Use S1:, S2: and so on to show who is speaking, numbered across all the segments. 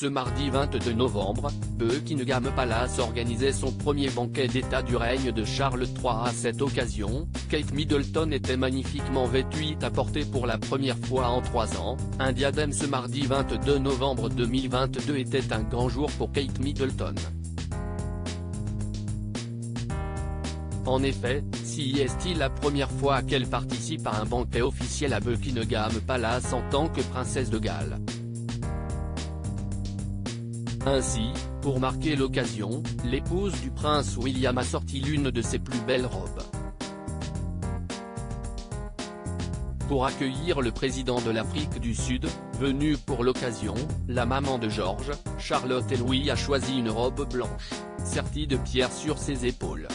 S1: Ce mardi 22 novembre, Buckingham Palace organisait son premier banquet d'état du règne de Charles III. À cette occasion, Kate Middleton était magnifiquement vêtue et a porté pour la première fois en 3 ans, un diadème. Ce mardi 22 novembre 2022 était un grand jour pour Kate Middleton. En effet, c'est la première fois qu'elle participe à un banquet officiel à Buckingham Palace en tant que princesse de Galles. Ainsi, pour marquer l'occasion, l'épouse du prince William a sorti l'une de ses plus belles robes. Pour accueillir le président de l'Afrique du Sud, venu pour l'occasion, la maman de George, Charlotte et Louis a choisi une robe blanche, sertie de pierres sur ses épaules.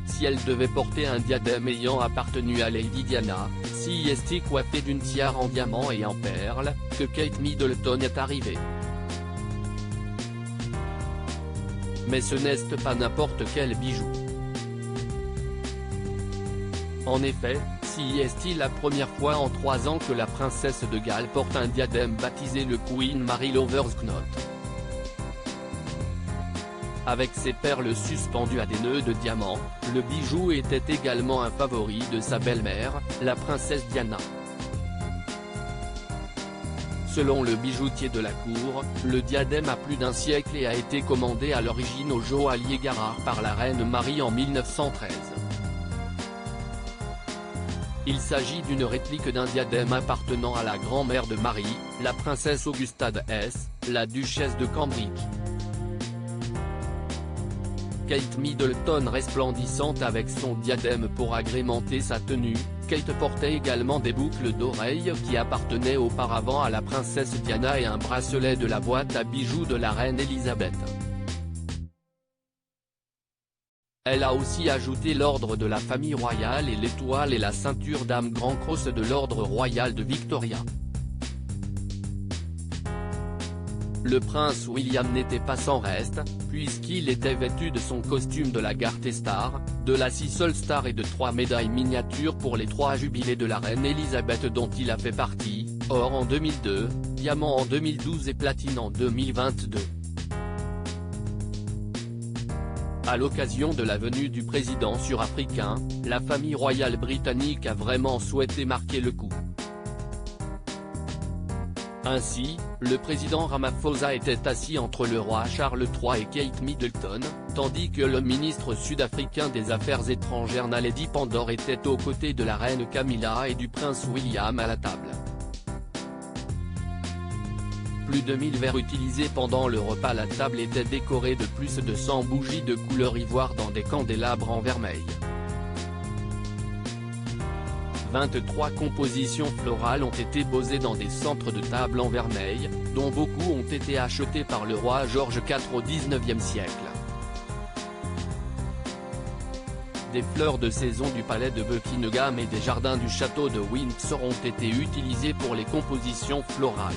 S1: Si elle devait porter un diadème ayant appartenu à Lady Diana, c'est coiffée d'une tiare en diamant et en perles, que Kate Middleton est arrivée. Mais ce n'est pas n'importe quel bijou. En effet, c'est la première fois en 3 ans que la princesse de Galles porte un diadème baptisé le Queen Mary Lover's Knot. Avec ses perles suspendues à des nœuds de diamants, le bijou était également un favori de sa belle-mère, la princesse Diana. Selon le bijoutier de la cour, le diadème a plus d'1 siècle et a été commandé à l'origine au joaillier Garrard par la reine Marie en 1913. Il s'agit d'une réplique d'un diadème appartenant à la grand-mère de Marie, la princesse Augusta d'Hesse, la duchesse de Cambridge. Kate Middleton resplendissante avec son diadème pour agrémenter sa tenue, Kate portait également des boucles d'oreilles qui appartenaient auparavant à la princesse Diana et un bracelet de la boîte à bijoux de la reine Elisabeth. Elle a aussi ajouté l'ordre de la famille royale et l'étoile et la ceinture d'âme Grand Cross de l'ordre royal de Victoria. Le prince William n'était pas sans reste, puisqu'il était vêtu de son costume de la Garter Star, de la Cecil Star et de 3 médailles miniatures pour les 3 jubilés de la reine Elisabeth dont il a fait partie, or en 2002, diamant en 2012 et platine en 2022. À l'occasion de la venue du président sud-africain, la famille royale britannique a vraiment souhaité marquer le coup. Ainsi, le président Ramaphosa était assis entre le roi Charles III et Kate Middleton, tandis que le ministre sud-africain des Affaires étrangères Naledi Pandor était aux côtés de la reine Camilla et du prince William à la table. Plus de 1000 verres utilisés pendant le repas. La table était décorée de plus de 100 bougies de couleur ivoire dans des candélabres en vermeil. 23 compositions florales ont été posées dans des centres de table en vermeil, dont beaucoup ont été achetés par le roi George IV au XIXe siècle. Des fleurs de saison du palais de Buckingham et des jardins du château de Windsor ont été utilisés pour les compositions florales.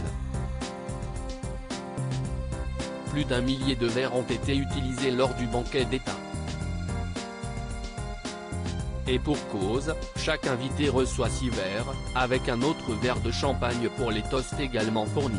S1: Plus d'1 millier de verres ont été utilisés lors du banquet d'état. Et pour cause, chaque invité reçoit 6 verres, avec un autre verre de champagne pour les toasts également fournis.